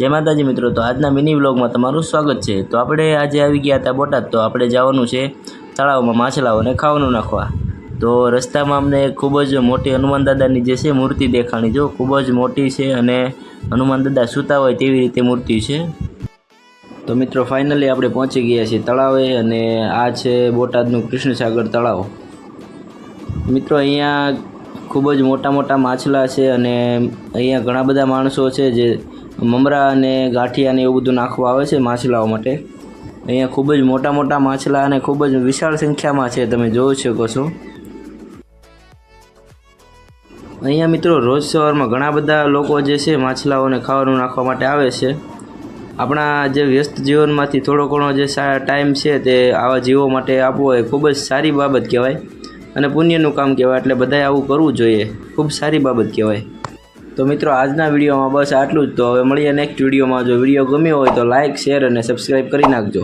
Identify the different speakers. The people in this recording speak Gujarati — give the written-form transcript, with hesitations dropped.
Speaker 1: जय माताजी मित्रों। तो आज मिनी व्लॉग में तमारुं स्वागत है। तो આપણે આજે આવી ગયા હતા બોટાદ। તો આપણે જવાનું છે તળાવમાં માછલાઓને ખાવાનું નાખવા। તો રસ્તામાં અમને ખૂબ જ મોટી હનુમાન દાદાની જે છે મૂર્તિ દેખાણી। જો ખૂબ જ મોટી છે અને હનુમાન દાદા સૂતા હોય તેવી રીતે મૂર્તિ છે। તો મિત્રો ફાઇનલી આપણે પહોંચી ગયા છીએ તળાવે અને આ છે બોટાદનું કૃષ્ણસાગર તળાવ। મિત્રો અહીંયા ખૂબ જ મોટા મોટા માછલા છે અને અહીંયા ઘણા બધા માણસો છે જે મમરા અને ગાંઠિયા ને એવું બધું નાખવા આવે છે માછલાઓ માટે। અહીંયા ખૂબ જ મોટા મોટા માછલા અને ખૂબ જ વિશાળ સંખ્યામાં છે, તમે જોઈ શકો છો। અહીંયા મિત્રો રોજ સવારમાં ઘણા બધા લોકો જે છે માછલાઓને ખાવાનું નાખવા માટે આવે છે। આપણા જે વ્યસ્ત જીવનમાંથી થોડો ઘણો જે ટાઈમ છે તે આવા જીવો માટે આપવો એ ખૂબ જ સારી બાબત કહેવાય અને પુણ્યનું કામ કહેવાય। એટલે બધાએ આવું કરવું જોઈએ, ખૂબ સારી બાબત કહેવાય। तो मित्रों आजना वीडियो में बस आटलू ज। तो हवे मळीए नेक्स्ट वीडियो में। जो वीडियो गम्यो होय तो लाइक शेर और सब्सक्राइब करी नाखजो।